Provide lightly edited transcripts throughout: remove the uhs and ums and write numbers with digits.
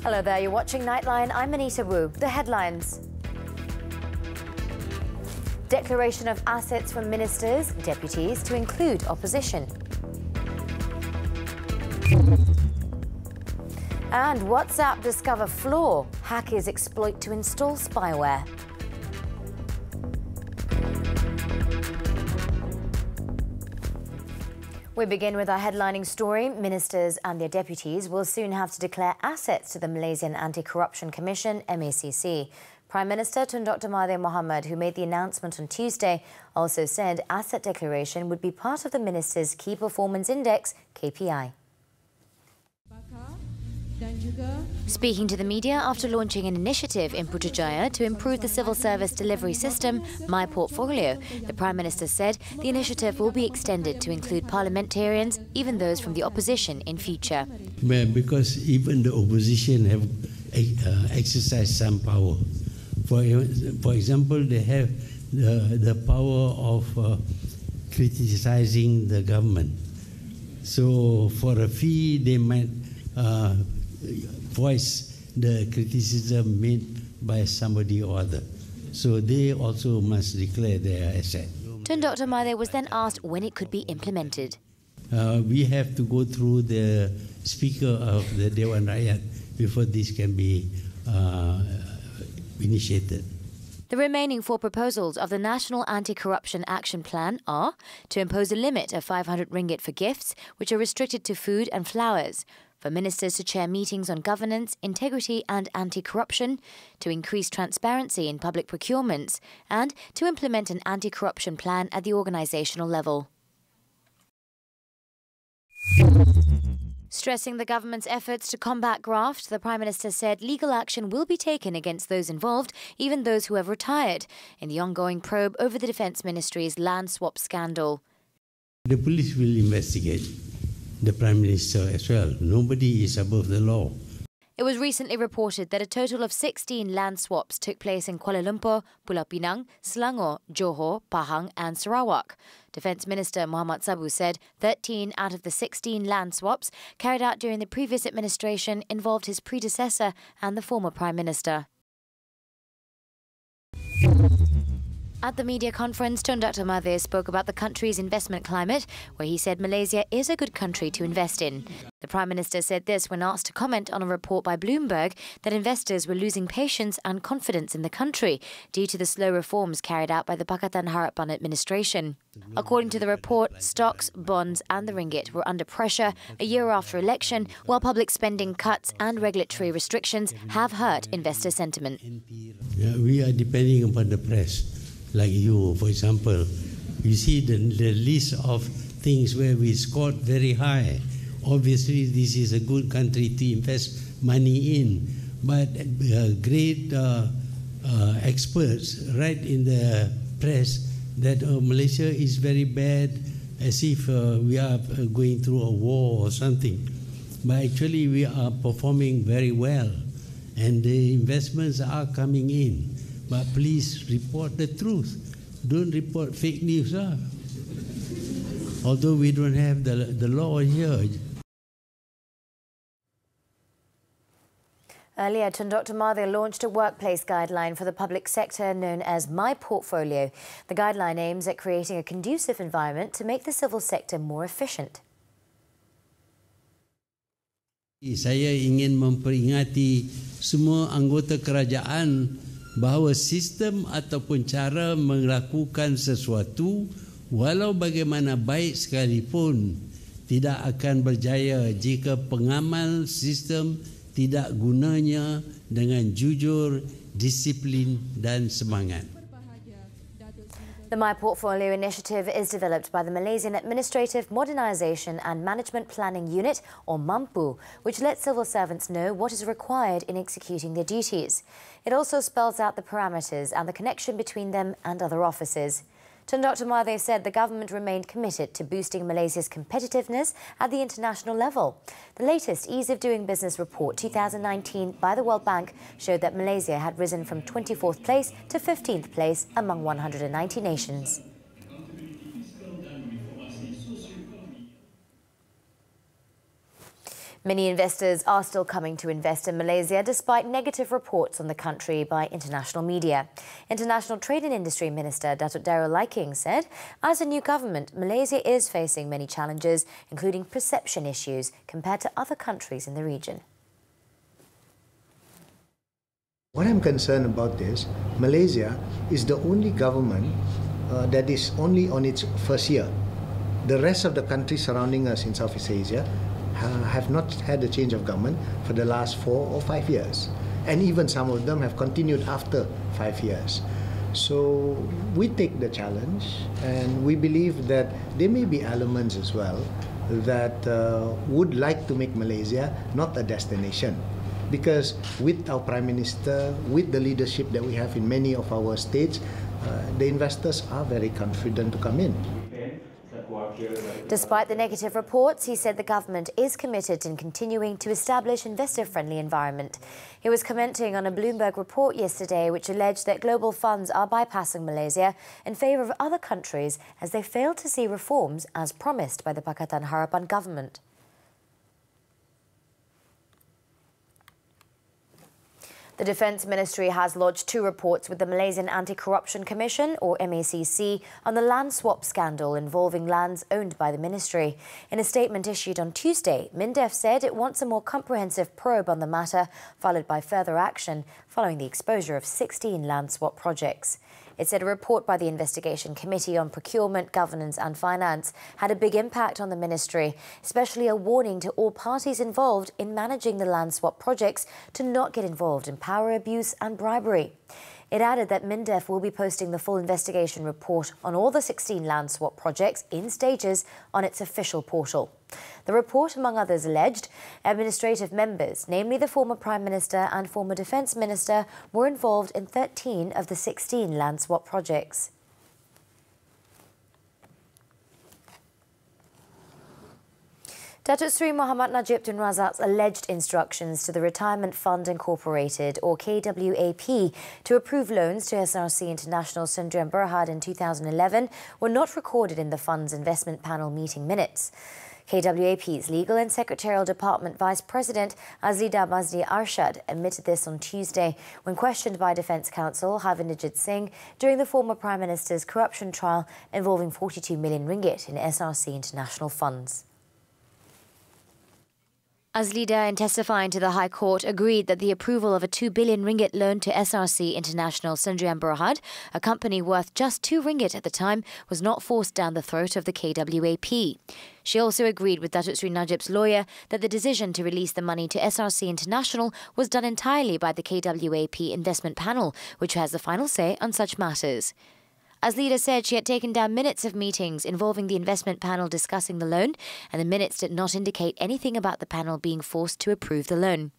Hello there, you're watching Nightline. I'm Anita Wu. The headlines. Declaration of assets from ministers, deputies to include opposition. And WhatsApp discover flaw. Hackers exploit to install spyware. We begin with our headlining story. Ministers and their deputies will soon have to declare assets to the Malaysian Anti-Corruption Commission, MACC. Prime Minister Tun Dr. Mahathir Mohamad, who made the announcement on Tuesday, also said asset declaration would be part of the Minister's Key Performance Index, KPI. Speaking to the media after launching an initiative in Putrajaya to improve the civil service delivery system, My Portfolio, the Prime Minister said the initiative will be extended to include parliamentarians, even those from the opposition in future. Well, because even the opposition have exercised some power. For example, they have the power of criticizing the government. So for a fee, they might voice the criticism made by somebody or other. So they also must declare their asset. Tun Dr. Mahathir was then asked when it could be implemented. We have to go through the Speaker of the Dewan Rakyat before this can be initiated. The remaining 4 proposals of the National Anti-Corruption Action Plan are to impose a limit of 500 ringgit for gifts, which are restricted to food and flowers, for ministers to chair meetings on governance, integrity and anti-corruption, to increase transparency in public procurements, and to implement an anti-corruption plan at the organisational level. Stressing the government's efforts to combat graft, the Prime Minister said legal action will be taken against those involved, even those who have retired, in the ongoing probe over the Defence Ministry's land swap scandal. The police will investigate the Prime Minister as well. Nobody is above the law. It was recently reported that a total of 16 land swaps took place in Kuala Lumpur, Pulau Pinang, Selangor, Johor, Pahang and Sarawak. Defence Minister Muhammad Sabu said 13 out of the 16 land swaps carried out during the previous administration involved his predecessor and the former Prime Minister. At the media conference, Tun Dr. Mahathir spoke about the country's investment climate, where he said Malaysia is a good country to invest in. The Prime Minister said this when asked to comment on a report by Bloomberg that investors were losing patience and confidence in the country due to the slow reforms carried out by the Pakatan Harapan administration. According to the report, stocks, bonds and the ringgit were under pressure a year after election, while public spending cuts and regulatory restrictions have hurt investor sentiment. We are depending upon the press. Like you, for example, you see the list of things where we scored very high. Obviously, this is a good country to invest money in. But great experts write in the press that Malaysia is very bad, as if we are going through a war or something. But actually, we are performing very well, and the investments are coming in. But please report the truth. Don't report fake news. Although we don't have the law here. Earlier, Tun Dr. Mahathir launched a workplace guideline for the public sector known as My Portfolio. The guideline aims at creating a conducive environment to make the civil sector more efficient. Saya ingin memperingati semua anggota kerajaan bahawa sistem ataupun cara melakukan sesuatu walau bagaimana baik sekalipun tidak akan berjaya jika pengamal sistem tidak gunanya dengan jujur, disiplin dan semangat. The My Portfolio initiative is developed by the Malaysian Administrative Modernisation and Management Planning Unit, or MAMPU, which lets civil servants know what is required in executing their duties. It also spells out the parameters and the connection between them and other offices. Tun Dr. Mahathir said the government remained committed to boosting Malaysia's competitiveness at the international level. The latest Ease of Doing Business report 2019 by the World Bank showed that Malaysia had risen from 24th place to 15th place among 190 nations. Many investors are still coming to invest in Malaysia despite negative reports on the country by international media. International Trade and Industry Minister Datuk Darryl Liking said, as a new government, Malaysia is facing many challenges, including perception issues compared to other countries in the region. What I'm concerned about is, Malaysia is the only government that is only on its first year. The rest of the countries surrounding us in Southeast Asia have not had a change of government for the last 4 or 5 years. And even some of them have continued after 5 years. So we take the challenge, and we believe that there may be elements as well that would like to make Malaysia not a destination. Because with our Prime Minister, with the leadership that we have in many of our states, the investors are very confident to come in. Despite the negative reports, he said the government is committed in continuing to establish investor-friendly environment. He was commenting on a Bloomberg report yesterday which alleged that global funds are bypassing Malaysia in favour of other countries as they fail to see reforms as promised by the Pakatan Harapan government. The Defence Ministry has lodged 2 reports with the Malaysian Anti-Corruption Commission, or MACC, on the land swap scandal involving lands owned by the ministry. In a statement issued on Tuesday, MINDEF said it wants a more comprehensive probe on the matter, followed by further action following the exposure of 16 land swap projects. It said a report by the Investigation Committee on Procurement, Governance and Finance had a big impact on the ministry, especially a warning to all parties involved in managing the land swap projects to not get involved in power abuse and bribery. It added that MINDEF will be posting the full investigation report on all the 16 land swap projects in stages on its official portal. The report, among others, alleged administrative members, namely the former Prime Minister and former Defence Minister, were involved in 13 of the 16 land swap projects. Datuk Seri Muhammad Najib Tun Razak's alleged instructions to the Retirement Fund Incorporated, or KWAP, to approve loans to SRC International Sdn Bhd in 2011 were not recorded in the fund's investment panel meeting minutes. KWAP's Legal and Secretarial Department Vice President Azlida Mazdi Arshad admitted this on Tuesday when questioned by Defence Counsel Havinderjit Singh during the former Prime Minister's corruption trial involving 42 million ringgit in SRC International funds. Azlida, in testifying to the High Court, agreed that the approval of a 2 billion ringgit loan to SRC International Sdn Bhd, a company worth just 2 ringgit at the time, was not forced down the throat of the KWAP. She also agreed with Datuk Seri Najib's lawyer that the decision to release the money to SRC International was done entirely by the KWAP investment panel, which has the final say on such matters. Azlida said she had taken down minutes of meetings involving the investment panel discussing the loan, and the minutes did not indicate anything about the panel being forced to approve the loan.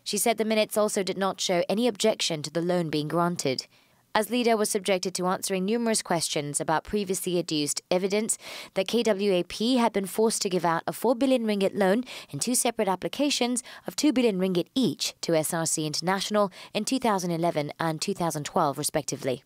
She said the minutes also did not show any objection to the loan being granted. Azlida was subjected to answering numerous questions about previously adduced evidence that KWAP had been forced to give out a 4 billion ringgit loan in 2 separate applications of 2 billion ringgit each to SRC International in 2011 and 2012 respectively.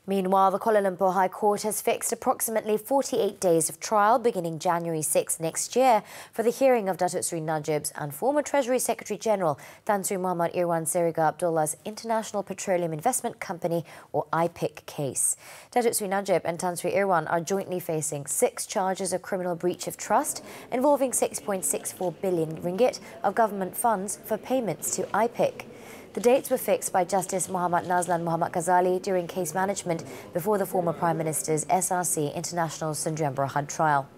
Meanwhile, the Kuala Lumpur High Court has fixed approximately 48 days of trial beginning January 6 next year for the hearing of Datuk Seri Najib's and former Treasury Secretary-General Tan Sri Muhammad Irwan Seriga Abdullah's International Petroleum Investment Company, or IPIC, case. Datuk Sri Najib and Tan Sri Irwan are jointly facing 6 charges of criminal breach of trust involving 6.64 billion ringgit of government funds for payments to IPIC. The dates were fixed by Justice Muhammad Nazlan Muhammad Ghazali during case management before the former Prime Minister's SRC International Sdn Bhd trial.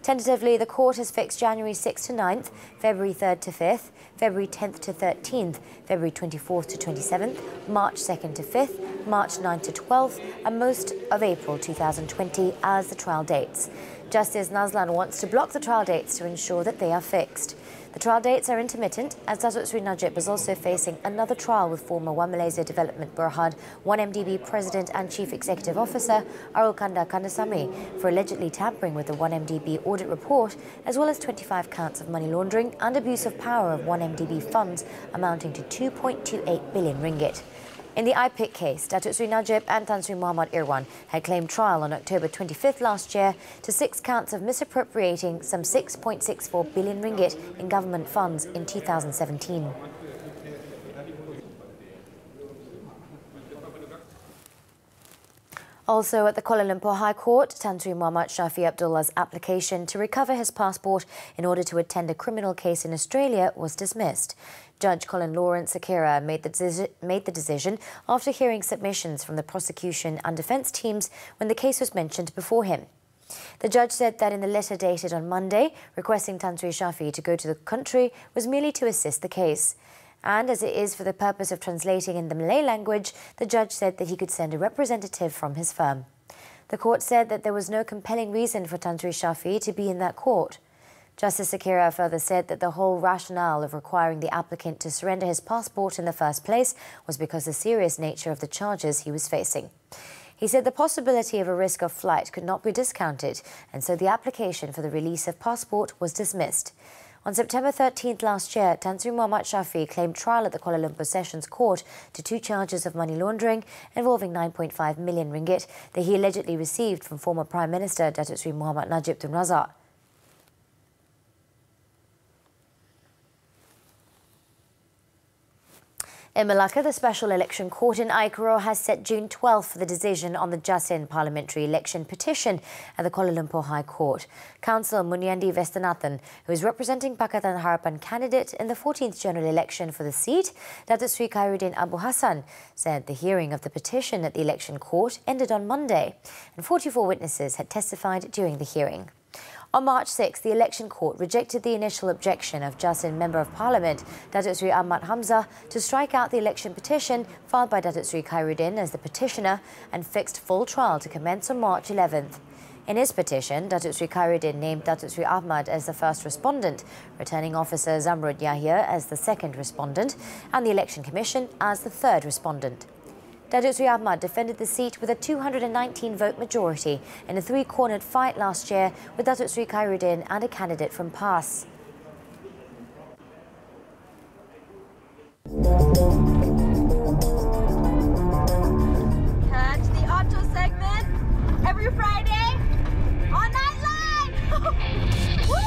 Tentatively, the court has fixed January 6 to 9th, February 3rd to 5th, February 10th to 13th, February 24th to 27th, March 2nd to 5th, March 9th to 12th, and most of April 2020 as the trial dates. Justice Nazlan wants to block the trial dates to ensure that they are fixed. The trial dates are intermittent, as Datuk Seri Najib is also facing another trial with former One Malaysia Development Berhad, 1MDB President and Chief Executive Officer Arul Kanda Kandasamy for allegedly tampering with the 1MDB audit report, as well as 25 counts of money laundering and abuse of power of 1MDB funds amounting to 2.28 billion ringgit. In the IPIC case, Datuk Sri Najib and Tan Sri Muhammad Irwan had claimed trial on October 25th last year to 6 counts of misappropriating some 6.64 billion ringgit in government funds in 2017. Also at the Kuala Lumpur High Court, Tan Sri Muhammad Shafi Abdullah's application to recover his passport in order to attend a criminal case in Australia was dismissed. Judge Colin Lawrence Akira made the decision after hearing submissions from the prosecution and defence teams when the case was mentioned before him. The judge said that in the letter dated on Monday, requesting Tan Sri Shafi to go to the country was merely to assist the case. And as it is for the purpose of translating in the Malay language, the judge said that he could send a representative from his firm. The court said that there was no compelling reason for Tan Sri Shafi to be in that court. Justice Akira further said that the whole rationale of requiring the applicant to surrender his passport in the first place was because of the serious nature of the charges he was facing. He said the possibility of a risk of flight could not be discounted, and so the application for the release of passport was dismissed. On September 13th last year, Tan Sri Muhammad Shafi claimed trial at the Kuala Lumpur Sessions Court to 2 charges of money laundering involving 9.5 million ringgit that he allegedly received from former Prime Minister Datuk Sri Muhammad Najib Tun Razak. In Malacca, the Special Election Court in Aikaro has set June 12th for the decision on the Jasin parliamentary election petition at the Kuala Lumpur High Court. Counsel Munyandi Vestanathan, who is representing Pakatan Harapan candidate in the 14th general election for the seat, Datuk Sri Khairuddin Abu Hassan, said the hearing of the petition at the election court ended on Monday, and 44 witnesses had testified during the hearing. On March 6, the election court rejected the initial objection of Jasin Member of Parliament, Datuk Sri Ahmad Hamzah, to strike out the election petition filed by Datuk Sri Khairuddin as the petitioner and fixed full trial to commence on March 11th. In his petition, Datuk Sri Khairuddin named Datuk Sri Ahmad as the first respondent, Returning Officer Zamrud Yahya as the second respondent, and the Election Commission as the third respondent. Datuk Sri Ahmad defended the seat with a 219-vote majority in a 3-cornered fight last year with Datuk Sri Khairuddin and a candidate from PAS. Catch the auto segment every Friday on Nightline! Woo!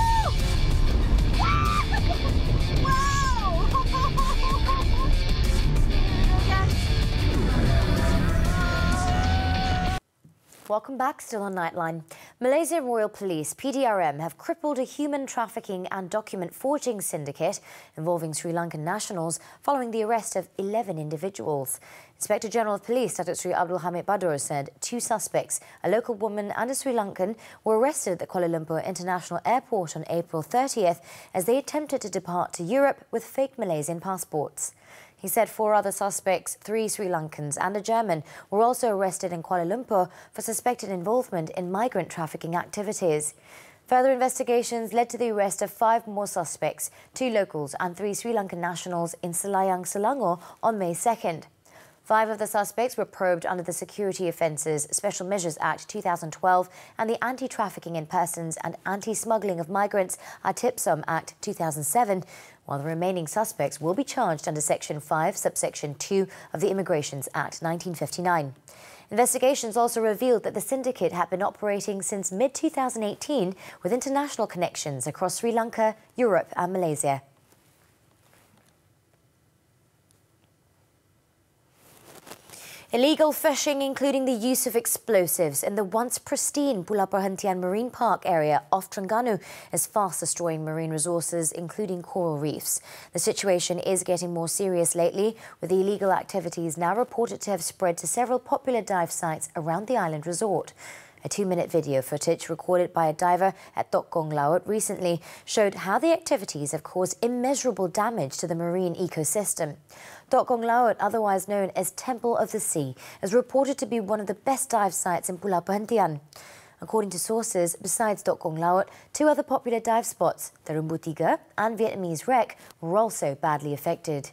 Welcome back, still on Nightline. Malaysia Royal Police, PDRM, have crippled a human trafficking and document forging syndicate involving Sri Lankan nationals following the arrest of 11 individuals. Inspector General of Police Datuk Sri Abdul Hamid Badur said 2 suspects, a local woman and a Sri Lankan, were arrested at the Kuala Lumpur International Airport on April 30th as they attempted to depart to Europe with fake Malaysian passports. He said 4 other suspects, 3 Sri Lankans and a German, were also arrested in Kuala Lumpur for suspected involvement in migrant trafficking activities. Further investigations led to the arrest of 5 more suspects, 2 locals and 3 Sri Lankan nationals in Selayang, Selangor on May 2nd. 5 of the suspects were probed under the Security Offences Special Measures Act 2012 and the Anti-Trafficking in Persons and Anti-Smuggling of Migrants (ATIPSOM) Act 2007, while the remaining suspects will be charged under Section 5, Subsection 2 of the Immigrations Act 1959. Investigations also revealed that the syndicate had been operating since mid-2018 with international connections across Sri Lanka, Europe and Malaysia. Illegal fishing, including the use of explosives in the once pristine Pulau Perhentian Marine Park area off Terengganu, is fast destroying marine resources, including coral reefs. The situation is getting more serious lately, with the illegal activities now reported to have spread to several popular dive sites around the island resort. A 2-minute video footage recorded by a diver at Tok Kong Laut recently showed how the activities have caused immeasurable damage to the marine ecosystem. Tok Kong Laut, otherwise known as Temple of the Sea, is reported to be one of the best dive sites in Pulau Perhentian. According to sources, besides Tok Kong Laut, 2 other popular dive spots, the Rumbu Tiga and Vietnamese Wreck, were also badly affected.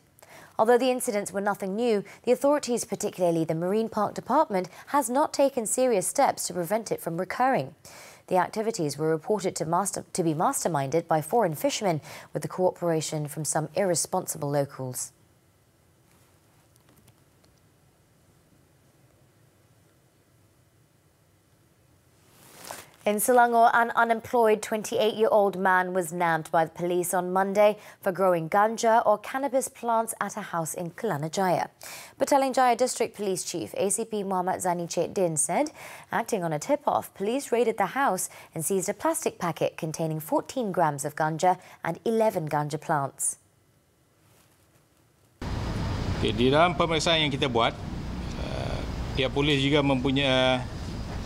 Although the incidents were nothing new, the authorities, particularly the Marine Park Department, has not taken serious steps to prevent it from recurring. The activities were reported to be masterminded by foreign fishermen, with the cooperation from some irresponsible locals. In Selangor, an unemployed 28-year-old man was nabbed by the police on Monday for growing ganja or cannabis plants at a house in Kelana Jaya. Petaling Jaya District Police Chief ACP Muhammad Zani Chet Din said, acting on a tip-off, police raided the house and seized a plastic packet containing 14 grams of ganja and 11 ganja plants. Okay, di dalam pemeriksaan yang kita buat, pihak polis juga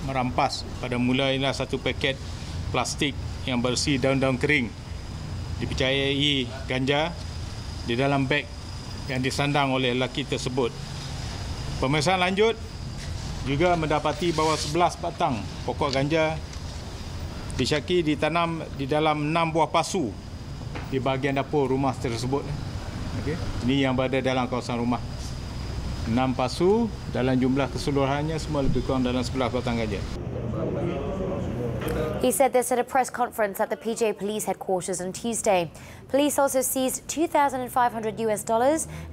merampas pada mulanya satu paket plastik yang berisi daun-daun kering. Dipercayai ganja di dalam beg yang disandang oleh lelaki tersebut. Pemeriksaan lanjut juga mendapati bahawa 11 batang pokok ganja disyaki ditanam di dalam 6 buah pasu di bahagian dapur rumah tersebut. Okay. Ini yang berada dalam kawasan rumah. 6 pasu dalam jumlah keseluruhannya semua lebih kurang dalam 11 batang ganja. He said this at a press conference at the PJ Police headquarters on Tuesday. Police also seized $2,500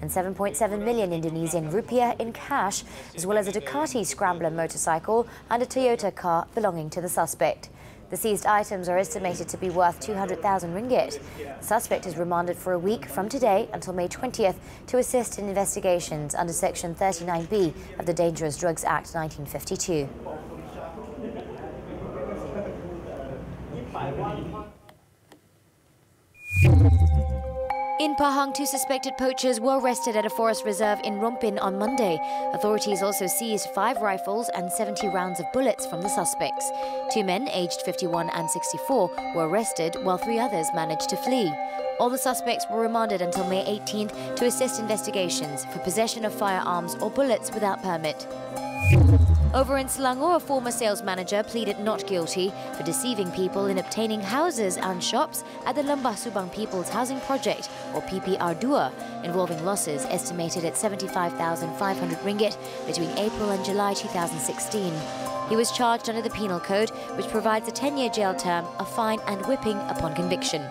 and 7.7 million Indonesian rupiah in cash, as well as a Ducati Scrambler motorcycle and a Toyota car belonging to the suspect. The seized items are estimated to be worth 200,000 ringgit. The suspect is remanded for a week from today until May 20th to assist in investigations under Section 39B of the Dangerous Drugs Act 1952. In Pahang, 2 suspected poachers were arrested at a forest reserve in Rompin on Monday. Authorities also seized 5 rifles and 70 rounds of bullets from the suspects. 2 men, aged 51 and 64, were arrested, while 3 others managed to flee. All the suspects were remanded until May 18th to assist investigations for possession of firearms or bullets without permit. Over in Selangor, a former sales manager pleaded not guilty for deceiving people in obtaining houses and shops at the Lembah Subang People's Housing Project, or PPR2, involving losses estimated at 75,500 ringgit between April and July 2016. He was charged under the Penal Code, which provides a 10-year jail term, a fine and whipping upon conviction.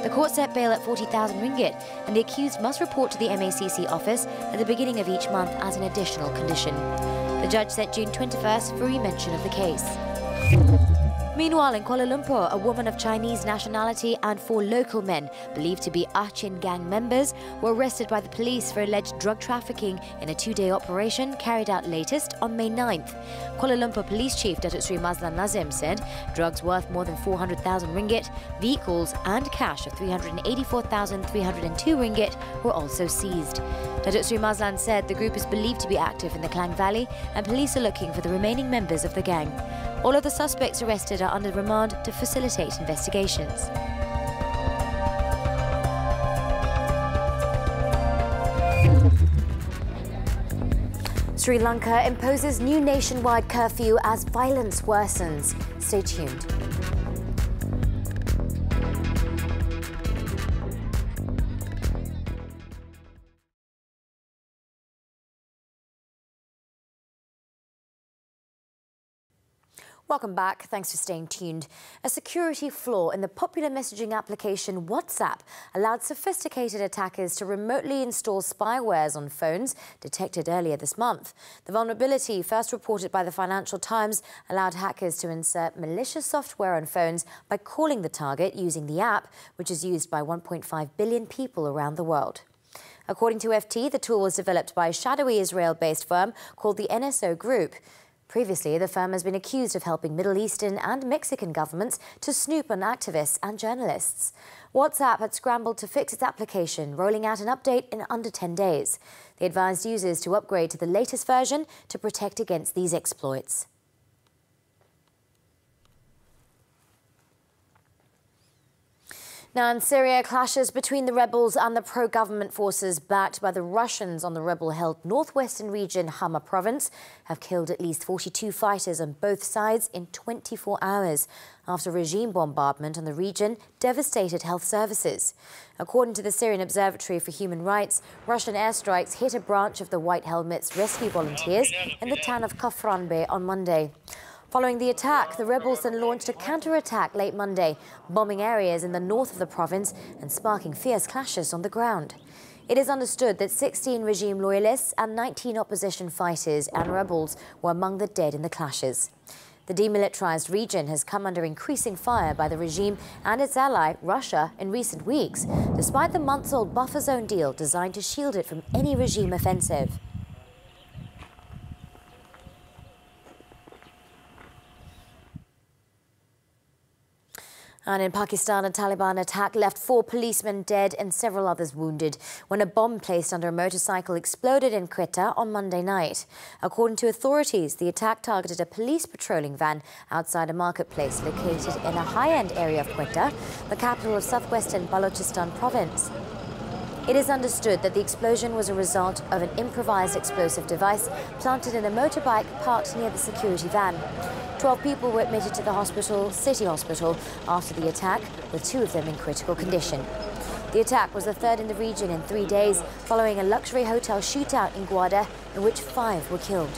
The court set bail at 40,000 ringgit, and the accused must report to the MACC office at the beginning of each month as an additional condition. The judge set June 21st for re-mention of the case. Meanwhile, in Kuala Lumpur, a woman of Chinese nationality and 4 local men, believed to be Achin gang members, were arrested by the police for alleged drug trafficking in a 2-day operation carried out latest on May 9th. Kuala Lumpur Police Chief Datuk Sri Mazlan Nazim said drugs worth more than 400,000 ringgit, vehicles and cash of 384,302 ringgit were also seized. Datuk Sri Mazlan said the group is believed to be active in the Klang Valley and police are looking for the remaining members of the gang. All of the suspects arrested are under remand to facilitate investigations. Sri Lanka imposes new nationwide curfew as violence worsens. Stay tuned. Welcome back. Thanks for staying tuned. A security flaw in the popular messaging application WhatsApp allowed sophisticated attackers to remotely install spywares on phones detected earlier this month. The vulnerability, first reported by the Financial Times, allowed hackers to insert malicious software on phones by calling the target using the app, which is used by 1.5 billion people around the world. According to FT, the tool was developed by a shadowy Israel-based firm called the NSO Group. Previously, the firm has been accused of helping Middle Eastern and Mexican governments to snoop on activists and journalists. WhatsApp had scrambled to fix its application, rolling out an update in under 10 days. They advised users to upgrade to the latest version to protect against these exploits. Now in Syria, clashes between the rebels and the pro-government forces backed by the Russians on the rebel-held northwestern region Hama province have killed at least 42 fighters on both sides in 24 hours after regime bombardment on the region devastated health services. According to the Syrian Observatory for Human Rights, Russian airstrikes hit a branch of the White Helmets rescue volunteers in the town of Kafranbey on Monday. Following the attack, the rebels then launched a counter-attack late Monday, bombing areas in the north of the province and sparking fierce clashes on the ground. It is understood that 16 regime loyalists and 19 opposition fighters and rebels were among the dead in the clashes. The demilitarized region has come under increasing fire by the regime and its ally, Russia, in recent weeks, despite the months-old buffer zone deal designed to shield it from any regime offensive. And in Pakistan, a Taliban attack left 4 policemen dead and several others wounded when a bomb placed under a motorcycle exploded in Quetta on Monday night. According to authorities, the attack targeted a police patrolling van outside a marketplace located in a high-end area of Quetta, the capital of southwestern Balochistan province. It is understood that the explosion was a result of an improvised explosive device planted in a motorbike parked near the security van. 12 people were admitted to the city hospital after the attack, with 2 of them in critical condition. The attack was the 3rd in the region in 3 days, following a luxury hotel shootout in Gwadar, in which 5 were killed.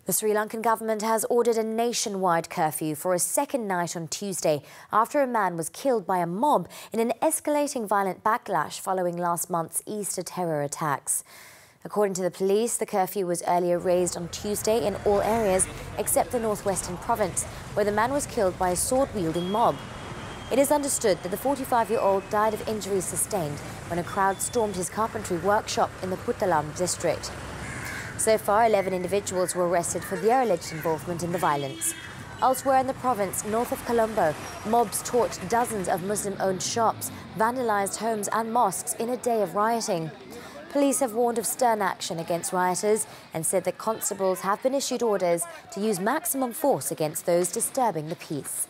The Sri Lankan government has ordered a nationwide curfew for a second night on Tuesday after a man was killed by a mob in an escalating violent backlash following last month's Easter terror attacks. According to the police, the curfew was earlier raised on Tuesday in all areas except the northwestern province, where the man was killed by a sword-wielding mob. It is understood that the 45-year-old died of injuries sustained when a crowd stormed his carpentry workshop in the Puttalam district. So far, 11 individuals were arrested for their alleged involvement in the violence. Elsewhere in the province, north of Colombo, mobs torched dozens of Muslim-owned shops, vandalized homes and mosques in a day of rioting. Police have warned of stern action against rioters and said that constables have been issued orders to use maximum force against those disturbing the peace.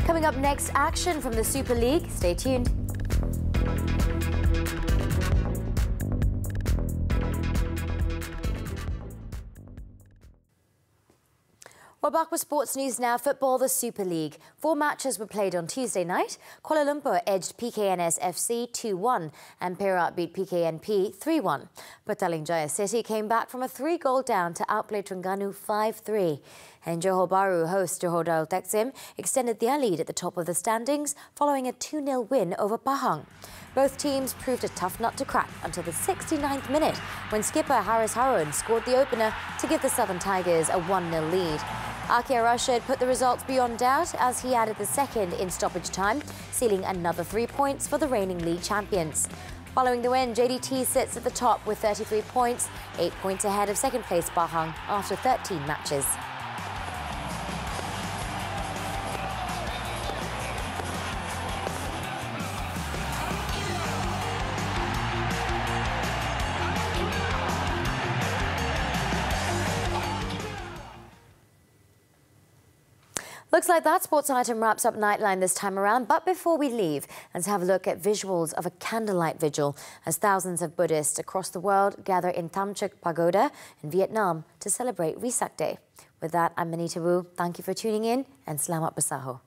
Coming up next, action from the Super League. Stay tuned. We're back with sports news now. Football, the Super League. 4 matches were played on Tuesday night. Kuala Lumpur edged PKNS FC 2-1 and Perak beat PKNP 3-1. Petaling Jaya City came back from a 3-goal down to outplay Terengganu 5-3. And Johor Bahru host Johor Darul Takzim extended their lead at the top of the standings following a 2-0 win over Pahang. Both teams proved a tough nut to crack until the 69th minute when skipper Haris Harun scored the opener to give the Southern Tigers a 1-0 lead. Akia Rashid put the results beyond doubt as he added the second in stoppage time, sealing another 3 points for the reigning league champions. Following the win, JDT sits at the top with 33 points, 8 points ahead of second place Pahang after 13 matches. Looks like that sports item wraps up Nightline this time around. But before we leave, let's have a look at visuals of a candlelight vigil as thousands of Buddhists across the world gather in Tam Chuk Pagoda in Vietnam to celebrate Vesak Day. With that, I'm Manita Wu. Thank you for tuning in and Selamat Bersahur.